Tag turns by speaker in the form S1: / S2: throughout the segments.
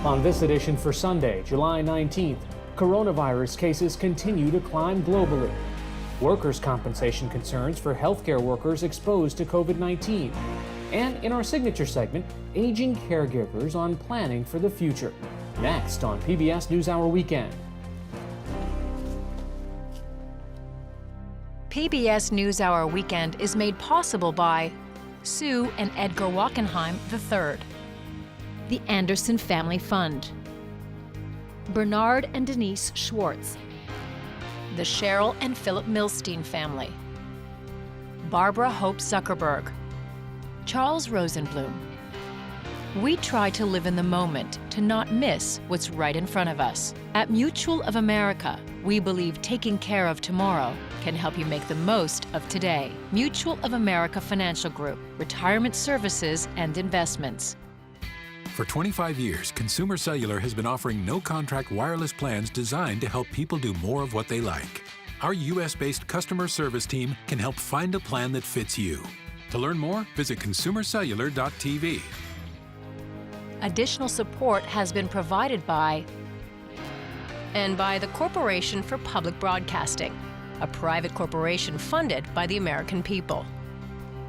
S1: On this edition for Sunday, July 19th, coronavirus cases continue to climb globally. Workers' compensation concerns for healthcare workers exposed to COVID-19. And in our signature segment, aging caregivers on planning for the future. Next on PBS NewsHour Weekend.
S2: PBS NewsHour Weekend is made possible by Sue and Edgar Wachenheim III, the Anderson Family Fund, Bernard and Denise Schwartz, the Cheryl and Philip Milstein family, Barbara Hope Zuckerberg, Charles Rosenblum. We try to live in the moment to not miss what's right in front of us. At Mutual of America, we believe taking care of tomorrow can help you make the most of today. Mutual of America Financial Group, retirement services and investments.
S3: For 25 years, Consumer Cellular has been offering no-contract wireless plans designed to help people do more of what they like. Our U.S.-based customer service team can help find a plan that fits you. To learn more, visit consumercellular.tv.
S2: Additional support has been provided by and by the Corporation for Public Broadcasting, a private corporation funded by the American people,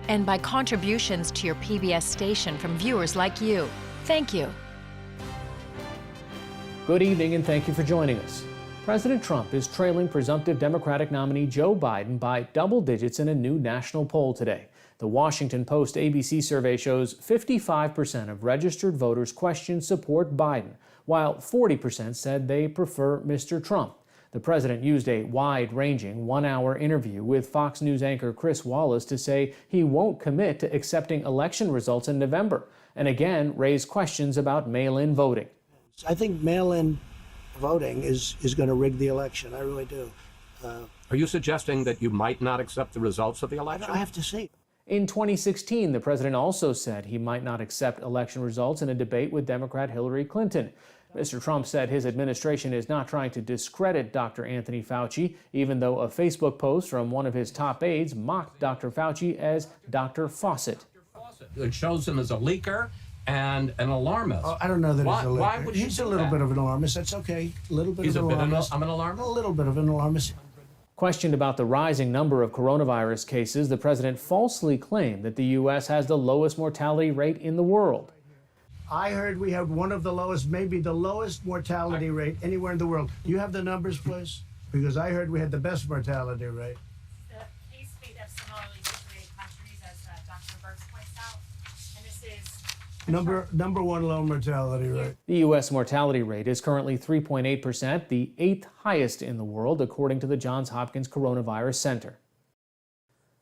S2: and by contributions to your PBS station from viewers like you. Thank you.
S1: Good evening and thank you for joining us. President Trump is trailing presumptive Democratic nominee Joe Biden by double digits in a new national poll today. The Washington Post ABC survey shows 55% of registered voters questioned support Biden, while 40% said they prefer Mr. Trump. The president used a wide-ranging one-hour interview with Fox News anchor Chris Wallace to say he won't commit to accepting election results in November, and again raised questions about mail-in voting.
S4: I think mail-in voting is going to rig the election. I really do.
S5: Are you suggesting that you might not accept the results of the election?
S4: I have to see.
S1: In 2016, the president also said he might not accept election results in a debate with Democrat Hillary Clinton. Mr. Trump said his administration is not trying to discredit Dr. Anthony Fauci, even though a Facebook post from one of his top aides mocked Dr. Fauci as Dr. Faucet.
S5: It shows him as a leaker and an alarmist.
S4: Oh, I don't know that he's a leaker.
S5: Why would you
S4: He's
S5: do
S4: a little
S5: that?
S4: bit of an alarmist. That's okay. A little bit
S5: He's
S4: of an alarmist.
S5: I'm an alarmist?
S4: A little bit of an alarmist.
S1: Questioned about the rising number of coronavirus cases, the president falsely claimed that the U.S. has the lowest mortality rate in the world.
S4: I heard we have one of the lowest, maybe the lowest mortality rate anywhere in the world. You have the numbers, please? Because I heard we had the best mortality rate.
S6: The case rate of similarly situated countries, as Dr. Birx points out, and this is
S4: Number one low mortality rate.
S1: The U.S. mortality rate is currently 3.8%, the eighth highest in the world, according to the Johns Hopkins Coronavirus Center.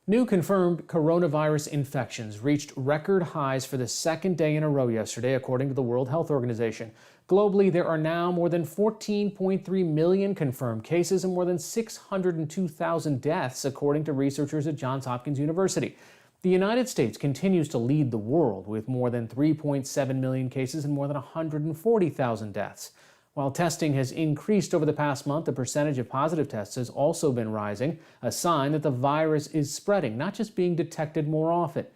S1: New confirmed coronavirus infections reached record highs for the second day in a row yesterday, according to the World Health Organization. Globally, there are now more than 14.3 million confirmed cases and more than 602,000 deaths, according to researchers at Johns Hopkins University. The United States continues to lead the world with more than 3.7 million cases and more than 140,000 deaths. While testing has increased over the past month, the percentage of positive tests has also been rising, a sign that the virus is spreading, not just being detected more often.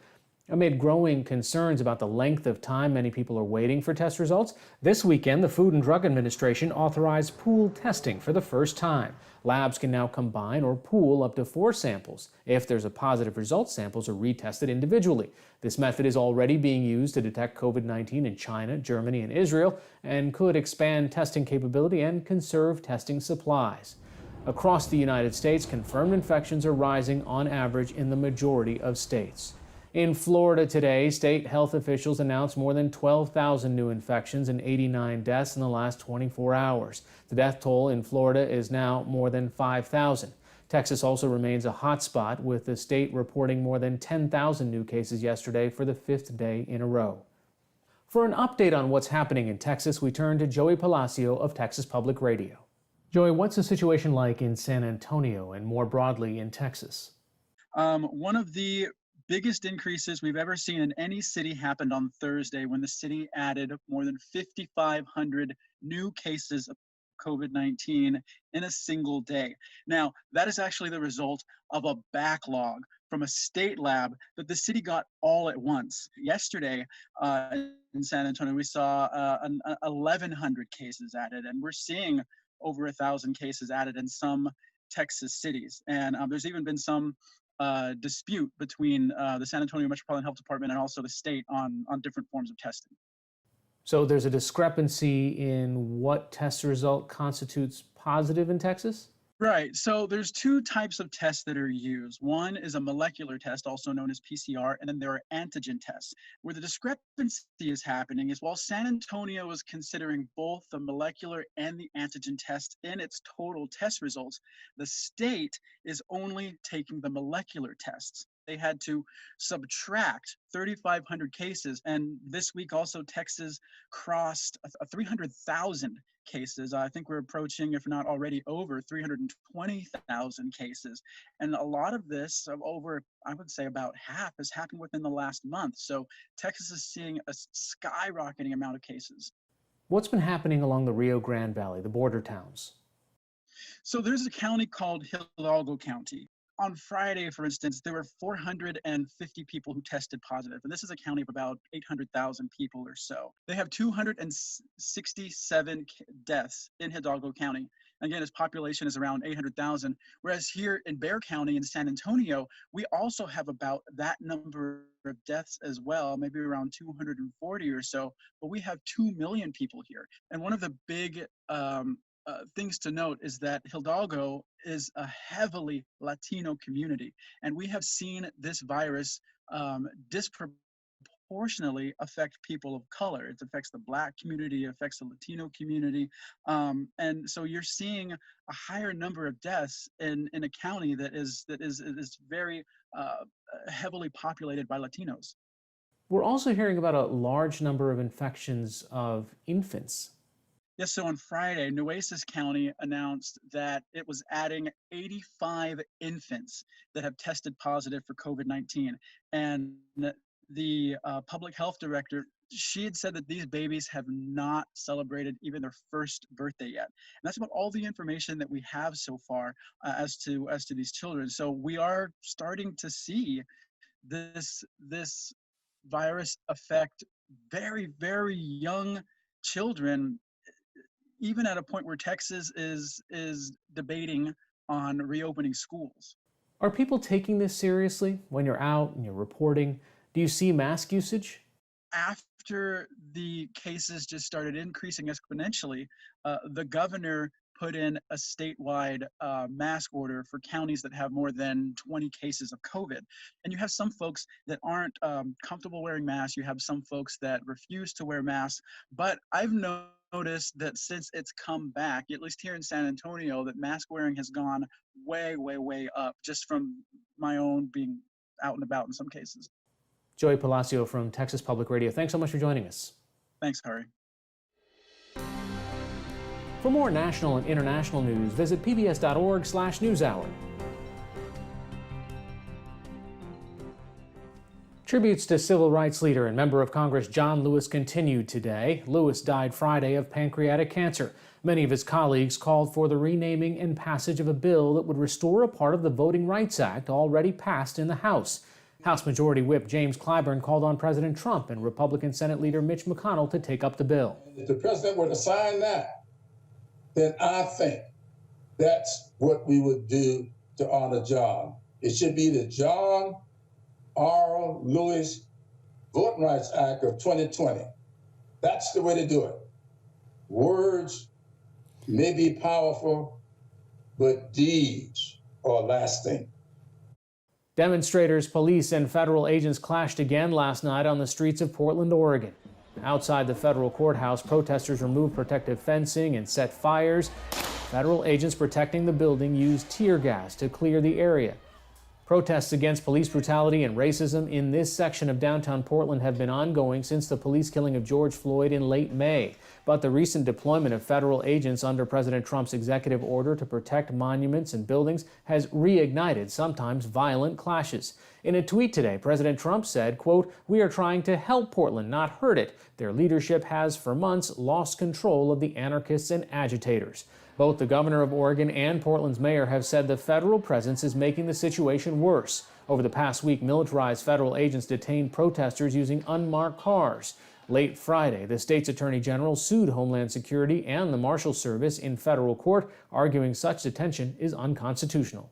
S1: Amid growing concerns about the length of time many people are waiting for test results, this weekend the Food and Drug Administration authorized pooled testing for the first time. Labs can now combine or pool up to 4 samples. If there's a positive result, samples are retested individually. This method is already being used to detect COVID-19 in China, Germany, and Israel, and could expand testing capability and conserve testing supplies. Across the United States, confirmed infections are rising on average in the majority of states. In Florida today, state health officials announced more than 12,000 new infections and 89 deaths in the last 24 hours. The death toll in Florida is now more than 5,000. Texas also remains a hot spot, with the state reporting more than 10,000 new cases yesterday for the 5th day in a row. For an update on what's happening in Texas, we turn to Joey Palacio of Texas Public Radio. Joey, what's the situation like in San Antonio and more broadly in Texas?
S7: One of the biggest increases we've ever seen in any city happened on Thursday when the city added more than 5,500 new cases of COVID-19 in a single day. Now, that is actually the result of a backlog from a state lab that the city got all at once. Yesterday in San Antonio, we saw 1,100 cases added, and we're seeing over 1,000 cases added in some Texas cities. And there's even been some dispute between the San Antonio Metropolitan Health Department and also the state on different forms of testing.
S1: So there's a discrepancy in what test result constitutes positive in Texas?
S7: Right. So there's two types of tests that are used. One is a molecular test, also known as PCR, and then there are antigen tests. Where the discrepancy is happening is while San Antonio is considering both the molecular and the antigen test in its total test results, the state is only taking the molecular tests. They had to subtract 3,500 cases. And this week also Texas crossed 300,000 cases. I think we're approaching, if not already over 320,000 cases. And a lot of this, over, I would say about half, has happened within the last month. So Texas is seeing a skyrocketing amount of cases.
S1: What's been happening along the Rio Grande Valley, the border towns?
S7: So there's a county called Hidalgo County. On Friday, for instance, there were 450 people who tested positive, and this is a county of about 800,000 people or so. They have 267 deaths in Hidalgo County. Again, its population is around 800,000, whereas here in Bexar County in San Antonio, we also have about that number of deaths as well, maybe around 240 or so, but we have 2 million people here. And one of the big things to note is that Hidalgo is a heavily Latino community, and we have seen this virus disproportionately affect people of color. It affects the Black community, it affects the Latino community, and so you're seeing a higher number of deaths in a county that is very heavily populated by Latinos.
S1: We're also hearing about a large number of infections of infants.
S7: Yes, so on Friday, Nueces County announced that it was adding 85 infants that have tested positive for COVID-19. And the public health director, she had said that these babies have not celebrated even their first birthday yet. And that's about all the information that we have so far as to these children. So we are starting to see this virus affect very, very young children, even at a point where Texas is debating on reopening schools.
S1: Are people taking this seriously? When you're out and you're reporting, do you see mask usage?
S7: After the cases just started increasing exponentially, the governor put in a statewide mask order for counties that have more than 20 cases of COVID. And you have some folks that aren't comfortable wearing masks. You have some folks that refuse to wear masks. But I've noticed that since it's come back, at least here in San Antonio, that mask wearing has gone way, way, way up, just from my own being out and about in some cases.
S1: Joey Palacio from Texas Public Radio, thanks so much for joining us.
S7: Thanks, Hari.
S1: For more national and international news, visit pbs.org/newshour. Tributes to civil rights leader and member of Congress John Lewis continued today. Lewis died Friday of pancreatic cancer. Many of his colleagues called for the renaming and passage of a bill that would restore a part of the Voting Rights Act already passed in the House. House Majority Whip James Clyburn called on President Trump and Republican Senate Leader Mitch McConnell to take up the bill.
S8: If the president were to sign that, then I think that's what we would do to honor John. It should be the John R. Lewis Voting Rights Act of 2020. That's the way to do it. Words may be powerful, but deeds are lasting.
S1: Demonstrators, police, and federal agents clashed again last night on the streets of Portland, Oregon. Outside the federal courthouse, protesters removed protective fencing and set fires. Federal agents protecting the building used tear gas to clear the area. Protests against police brutality and racism in this section of downtown Portland have been ongoing since the police killing of George Floyd in late May. But the recent deployment of federal agents under President Trump's executive order to protect monuments and buildings has reignited sometimes violent clashes. In a tweet today, President Trump said, quote, "We are trying to help Portland, not hurt it. Their leadership has for months lost control of the anarchists and agitators." Both the governor of Oregon and Portland's mayor have said the federal presence is making the situation worse. Over the past week, militarized federal agents detained protesters using unmarked cars. Late Friday, the state's attorney general sued Homeland Security and the Marshal Service in federal court, arguing such detention is unconstitutional.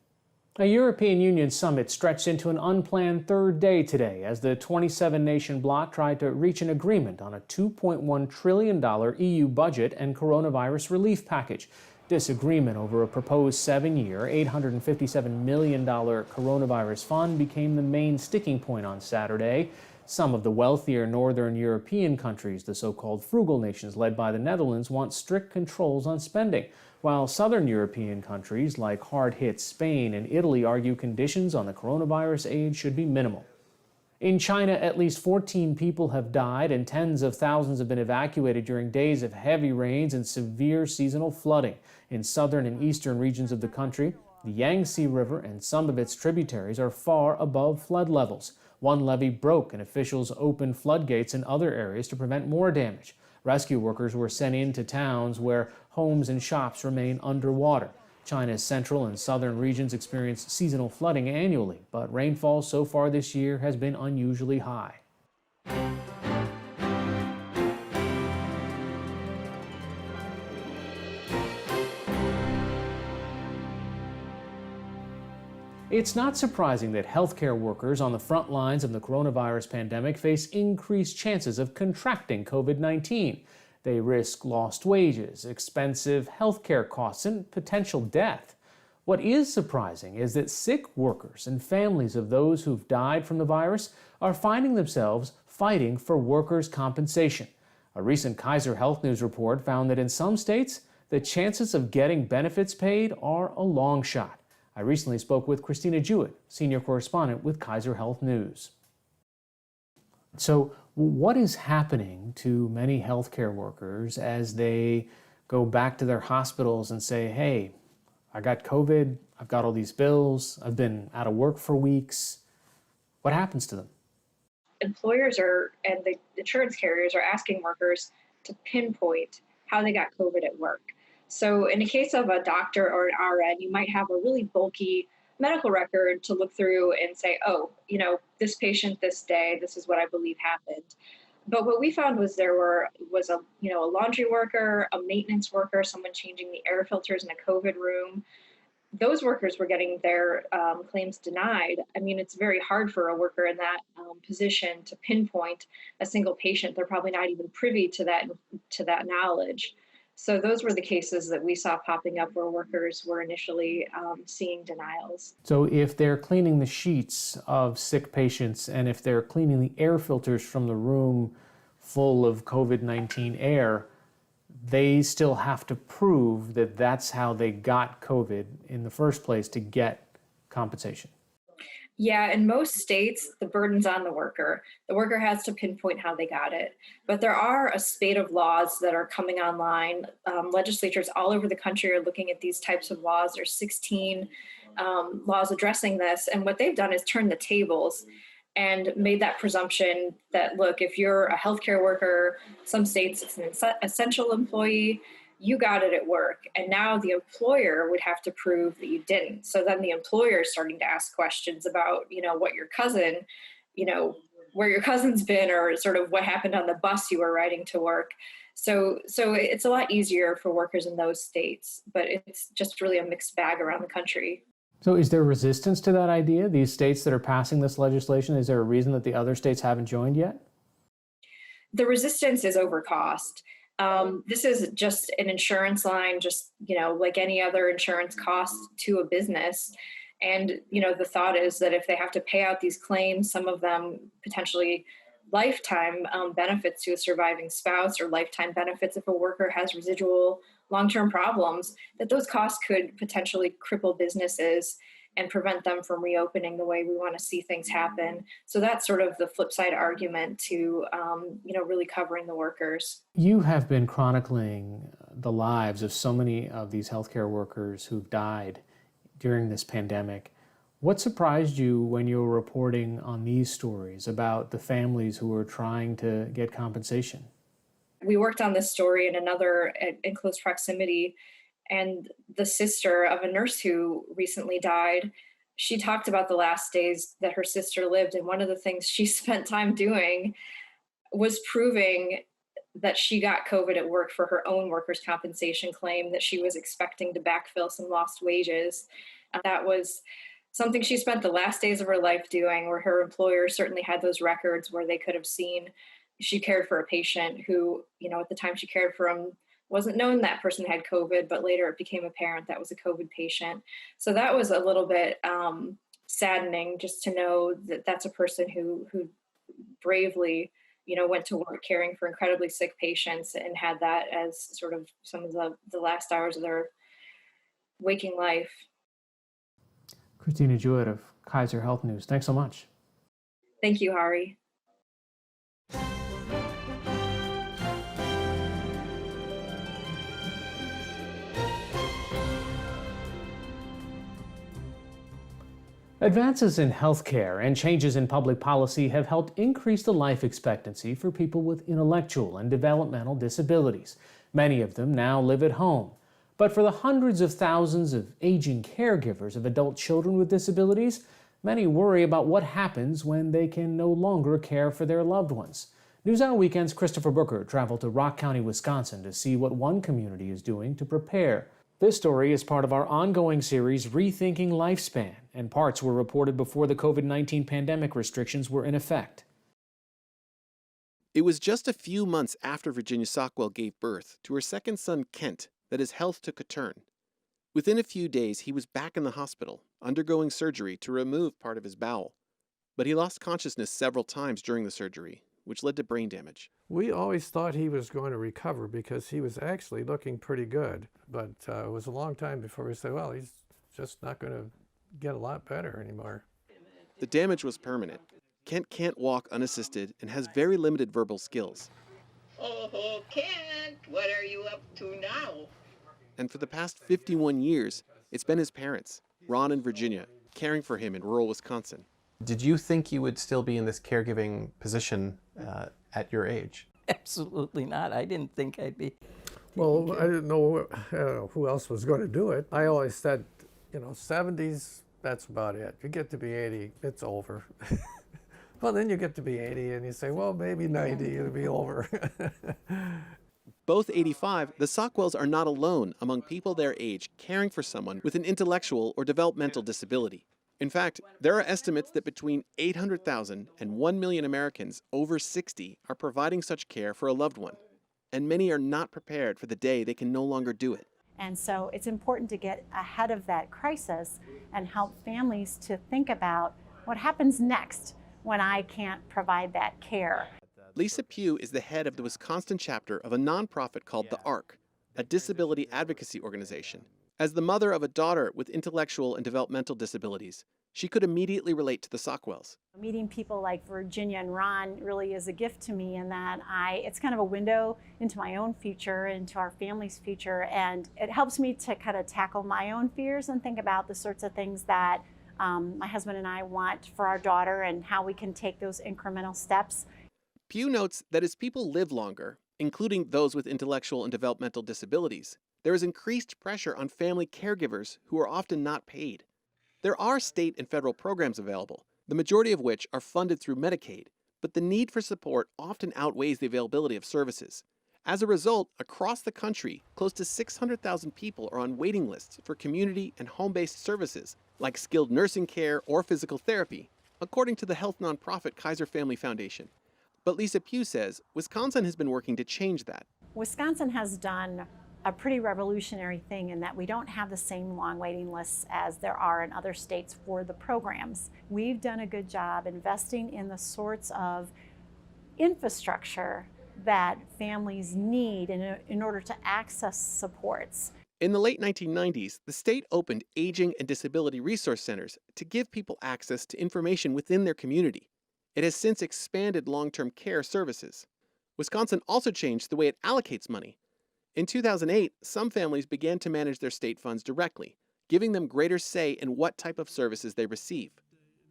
S1: A European Union summit stretched into an unplanned third day today as the 27-nation bloc tried to reach an agreement on a $2.1 trillion EU budget and coronavirus relief package. Disagreement over a proposed 7-year, $857 million coronavirus fund became the main sticking point on Saturday. Some of the wealthier Northern European countries, the so-called frugal nations led by the Netherlands, want strict controls on spending, while Southern European countries like hard-hit Spain and Italy argue conditions on the coronavirus aid should be minimal. In China, at least 14 people have died and tens of thousands have been evacuated during days of heavy rains and severe seasonal flooding. In southern and eastern regions of the country, the Yangtze River and some of its tributaries are far above flood levels. One levee broke and officials opened floodgates in other areas to prevent more damage. Rescue workers were sent into towns where homes and shops remain underwater. China's central and southern regions experience seasonal flooding annually, but rainfall so far this year has been unusually high. It's not surprising that healthcare workers on the front lines of the coronavirus pandemic face increased chances of contracting COVID-19. They risk lost wages, expensive healthcare costs, and potential death. What is surprising is that sick workers and families of those who've died from the virus are finding themselves fighting for workers' compensation. A recent Kaiser Health News report found that in some states, the chances of getting benefits paid are a long shot. I recently spoke with Christina Jewett, senior correspondent with Kaiser Health News. So, what is happening to many healthcare workers as they go back to their hospitals and say, hey, I got COVID, I've got all these bills, I've been out of work for weeks? What happens to them?
S9: Employers and the insurance carriers are asking workers to pinpoint how they got COVID at work. So in the case of a doctor or an RN, you might have a really bulky medical record to look through and say, oh, this patient this day, this is what I believe happened. But what we found was there was a laundry worker, a maintenance worker, someone changing the air filters in a COVID room. Those workers were getting their claims denied. I mean, it's very hard for a worker in that position to pinpoint a single patient. They're probably not even privy to that knowledge. So those were the cases that we saw popping up where workers were initially seeing denials.
S1: So if they're cleaning the sheets of sick patients and if they're cleaning the air filters from the room full of COVID-19 air, they still have to prove that that's how they got COVID in the first place to get compensation.
S9: Yeah, in most states, the burden's on the worker. The worker has to pinpoint how they got it. But there are a spate of laws that are coming online. Legislatures all over the country are looking at these types of laws. There's 16 laws addressing this. And what they've done is turn the tables and made that presumption that, look, if you're a healthcare worker, some states it's an essential employee, you got it at work. And now the employer would have to prove that you didn't. So then the employer is starting to ask questions about, what your cousin, where your cousin's been, or sort of what happened on the bus you were riding to work. So it's a lot easier for workers in those states, but it's just really a mixed bag around the country.
S1: So is there resistance to that idea? These states that are passing this legislation, is there a reason that the other states haven't joined yet?
S9: The resistance is over cost. This is just an insurance line, just, like any other insurance cost to a business. And, the thought is that if they have to pay out these claims, some of them potentially lifetime benefits to a surviving spouse, or lifetime benefits if a worker has residual long-term problems, that those costs could potentially cripple businesses and prevent them from reopening the way we want to see things happen. So that's sort of the flip side argument to, really covering the workers.
S1: You have been chronicling the lives of so many of these healthcare workers who've died during this pandemic. What surprised you when you were reporting on these stories about the families who were trying to get compensation?
S9: We worked on this story in close proximity, and the sister of a nurse who recently died, she talked about the last days that her sister lived. And one of the things she spent time doing was proving that she got COVID at work for her own workers' compensation claim that she was expecting to backfill some lost wages. That was something she spent the last days of her life doing, where her employer certainly had those records where they could have seen she cared for a patient who, at the time she cared for him, wasn't known that person had COVID, but later it became apparent that was a COVID patient. So that was a little bit saddening, just to know that that's a person who bravely, went to work caring for incredibly sick patients and had that as sort of some of the last hours of their waking life.
S1: Christina Jewett of Kaiser Health News, thanks so much.
S9: Thank you, Hari.
S1: Advances in healthcare and changes in public policy have helped increase the life expectancy for people with intellectual and developmental disabilities. Many of them now live at home. But for the hundreds of thousands of aging caregivers of adult children with disabilities, many worry about what happens when they can no longer care for their loved ones. NewsHour Weekend's Christopher Booker traveled to Rock County, Wisconsin to see what one community is doing to prepare. This story is part of our ongoing series, Rethinking Lifespan, and parts were reported before the COVID-19 pandemic restrictions were in effect.
S10: It was just a few months after Virginia Sockwell gave birth to her second son, Kent, that his health took a turn. Within a few days, he was back in the hospital, undergoing surgery to remove part of his bowel. But he lost consciousness several times during the surgery, which led to brain damage.
S11: We always thought he was going to recover because he was actually looking pretty good. But it was a long time before we said, well, he's just not going to get a lot better anymore.
S10: The damage was permanent. Kent can't walk unassisted and has very limited verbal skills.
S12: Oh, Kent, what are you up to now?
S10: And for the past 51 years, it's been his parents, Ron and Virginia, caring for him in rural Wisconsin.
S13: Did you think you would still be in this caregiving position at your age?
S14: Absolutely not. I didn't think I'd be.
S11: Well, I didn't know who else was going to do it. I always said, 70s, that's about it. You get to be 80, it's over. Well, then you get to be 80 and you say, well, maybe 90, it'll be over.
S10: Both 85, the Sockwells are not alone among people their age caring for someone with an intellectual or developmental disability. In fact, there are estimates that between 800,000 and 1 million Americans over 60 are providing such care for a loved one. And many are not prepared for the day they can no longer do it.
S15: And so it's important to get ahead of that crisis and help families to think about what happens next when I can't provide that care.
S10: Lisa Pugh is the head of the Wisconsin chapter of a nonprofit called The ARC, a disability advocacy organization. As the mother of a daughter with intellectual and developmental disabilities, she could immediately relate to the Sockwells.
S15: Meeting people like Virginia and Ron really is a gift to me in that it's kind of a window into my own future, into our family's future, and it helps me to kind of tackle my own fears and think about the sorts of things that my husband and I want for our daughter and how we can take those incremental steps.
S10: Pugh notes that as people live longer, including those with intellectual and developmental disabilities, there is increased pressure on family caregivers who are often not paid. There are state and federal programs available, the majority of which are funded through Medicaid, but the need for support often outweighs the availability of services. As a result, across the country, close to 600,000 people are on waiting lists for community and home-based services like skilled nursing care or physical therapy, according to the health nonprofit Kaiser Family Foundation. But Lisa Pugh says Wisconsin has been working to change that.
S15: Wisconsin has done a pretty revolutionary thing in that we don't have the same long waiting lists as there are in other states for the programs. We've done a good job investing in the sorts of infrastructure that families need in order to access supports.
S10: In the late 1990s, the state opened aging and disability resource centers to give people access to information within their community. It has since expanded long-term care services. Wisconsin also changed the way it allocates money. In 2008, some families began to manage their state funds directly, giving them greater say in what type of services they receive.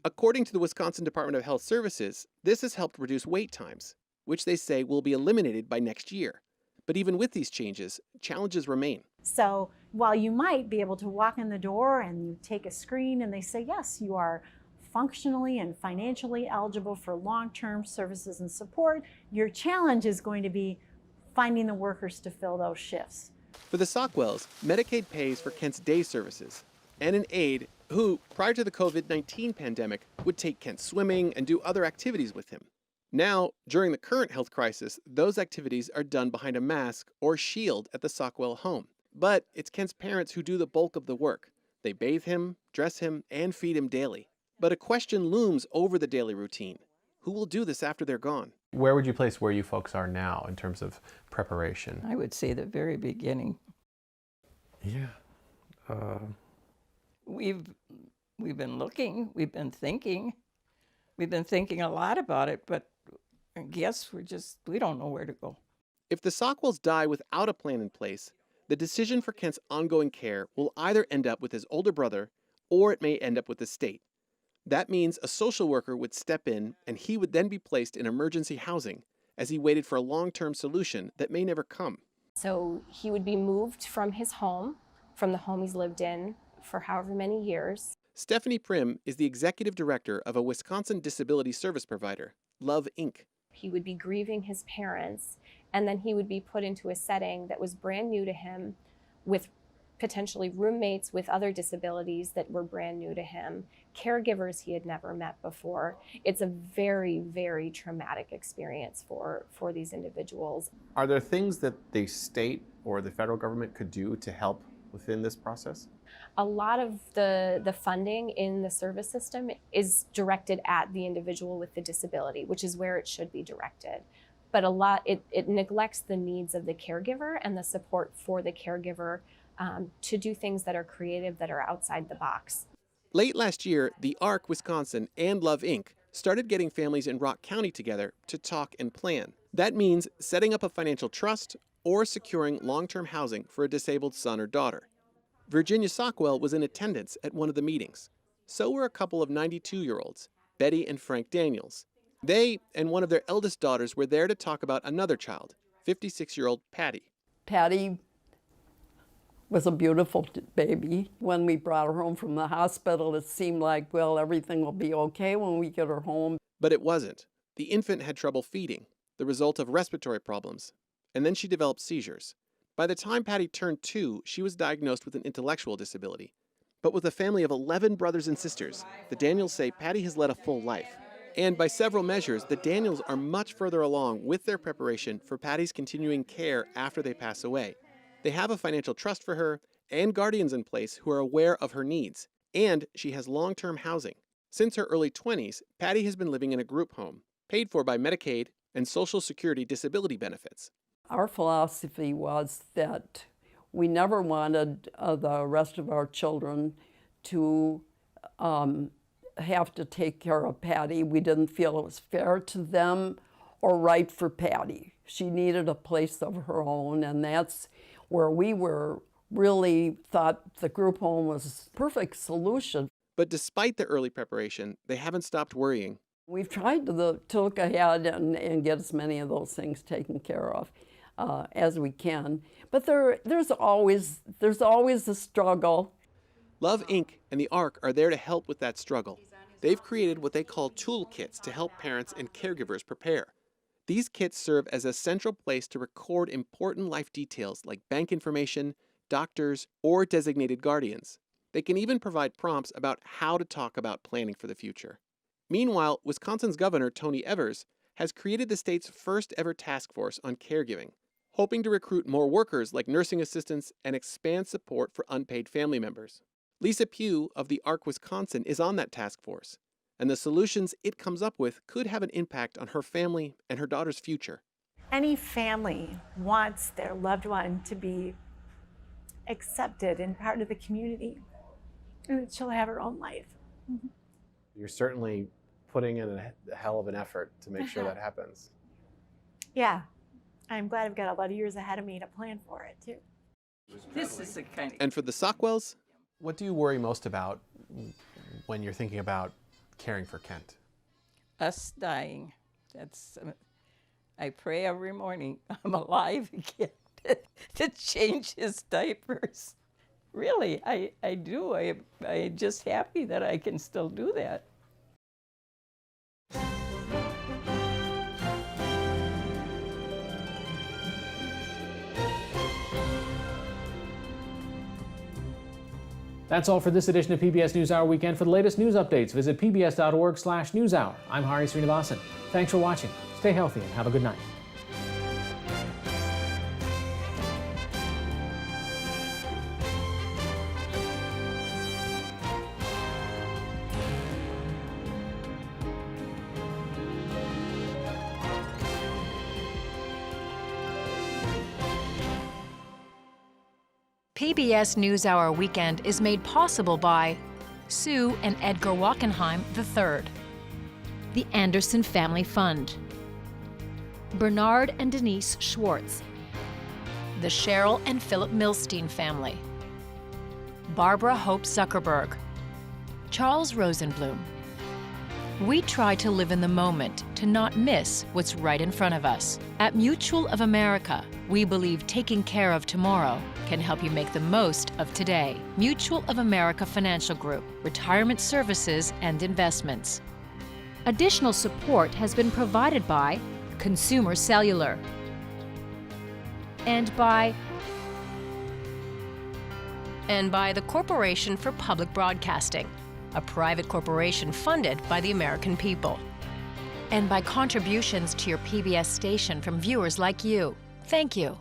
S10: According to the Wisconsin Department of Health Services, this has helped reduce wait times, which they say will be eliminated by next year. But even with these changes, challenges remain.
S15: So while you might be able to walk in the door and you take a screen and they say, yes, you are functionally and financially eligible for long-term services and support, your challenge is going to be finding the workers to fill those shifts.
S10: For the Sockwells, Medicaid pays for Kent's day services, and an aide who, prior to the COVID-19 pandemic, would take Kent swimming and do other activities with him. Now, during the current health crisis, those activities are done behind a mask or shield at the Sockwell home. But it's Kent's parents who do the bulk of the work. They bathe him, dress him, and feed him daily. But a question looms over the daily routine. Who will do this after they're gone?
S13: Where would you place where you folks are now in terms of preparation?
S14: I would say the very beginning.
S11: Yeah.
S14: We've been looking, we've been thinking a lot about it, but I guess we don't know where to go.
S10: If the Sockwells die without a plan in place, the decision for Kent's ongoing care will either end up with his older brother, or it may end up with the state. That means a social worker would step in, and he would then be placed in emergency housing as he waited for a long-term solution that may never come.
S16: So he would be moved from his home, from the home he's lived in for however many years.
S10: Stephanie Prim is the executive director of a Wisconsin disability service provider, Love Inc.
S16: He would be grieving his parents, and then he would be put into a setting that was brand new to him, with potentially roommates with other disabilities that were brand new to him, caregivers he had never met before. It's a very, very traumatic experience for these individuals.
S13: Are there things that the state or the federal government could do to help within this process?
S16: A lot of the funding in the service system is directed at the individual with the disability, which is where it should be directed. But it neglects the needs of the caregiver and the support for the caregiver to do things that are creative, that are outside the box.
S10: Late last year, the ARC Wisconsin and Love Inc. started getting families in Rock County together to talk and plan. That means setting up a financial trust or securing long-term housing for a disabled son or daughter. Virginia Sockwell was in attendance at one of the meetings. So were a couple of 92-year-olds, Betty and Frank Daniels. They and one of their eldest daughters were there to talk about another child, 56-year-old Patty.
S17: Patty was a beautiful baby. When we brought her home from the hospital, it seemed like, well, everything will be okay when we get her home.
S10: But it wasn't. The infant had trouble feeding, the result of respiratory problems, and then she developed seizures. By the time Patty turned 2, she was diagnosed with an intellectual disability. But with a family of 11 brothers and sisters, the Daniels say Patty has led a full life. And by several measures, the Daniels are much further along with their preparation for Patty's continuing care after they pass away. They have a financial trust for her and guardians in place who are aware of her needs, and she has long-term housing. Since her early 20s, Patty has been living in a group home, paid for by Medicaid and Social Security disability benefits.
S17: Our philosophy was that we never wanted the rest of our children to have to take care of Patty. We didn't feel it was fair to them or right for Patty. She needed a place of her own, and that's where we were really thought the group home was a perfect solution.
S10: But despite the early preparation, they haven't stopped worrying.
S17: We've tried to look ahead and get as many of those things taken care of as we can. But there's always a struggle.
S10: Love Inc. and the ARC are there to help with that struggle. They've created what they call toolkits to help parents and caregivers prepare. These kits serve as a central place to record important life details like bank information, doctors, or designated guardians. They can even provide prompts about how to talk about planning for the future. Meanwhile, Wisconsin's Governor Tony Evers has created the state's first ever task force on caregiving, hoping to recruit more workers like nursing assistants and expand support for unpaid family members. Lisa Pugh of the ARC Wisconsin is on that task force, and the solutions it comes up with could have an impact on her family and her daughter's future.
S15: Any family wants their loved one to be accepted and part of the community, and that she'll have her own life.
S13: You're certainly putting in a hell of an effort to make sure that happens.
S15: Yeah, I'm glad I've got a lot of years ahead of me to plan for it too.
S14: This is the kind of...
S10: And for the Sockwells, what do you worry most about when you're thinking about caring for Kent?
S14: Us dying. That's. I pray every morning I'm alive again to change his diapers. Really, I do. I'm just happy that I can still do that.
S1: That's all for this edition of PBS NewsHour Weekend. For the latest news updates, visit pbs.org/newshour. I'm Hari Srinivasan. Thanks for watching. Stay healthy and have a good night.
S2: PBS NewsHour Weekend is made possible by Sue and Edgar Wachenheim III, the Anderson Family Fund, Bernard and Denise Schwartz, the Cheryl and Philip Milstein family, Barbara Hope Zuckerberg, Charles Rosenblum. We try to live in the moment to not miss what's right in front of us. At Mutual of America, we believe taking care of tomorrow can help you make the most of today. Mutual of America Financial Group, retirement services and investments. Additional support has been provided by Consumer Cellular and by the Corporation for Public Broadcasting, a private corporation funded by the American people, and by contributions to your PBS station from viewers like you. Thank you.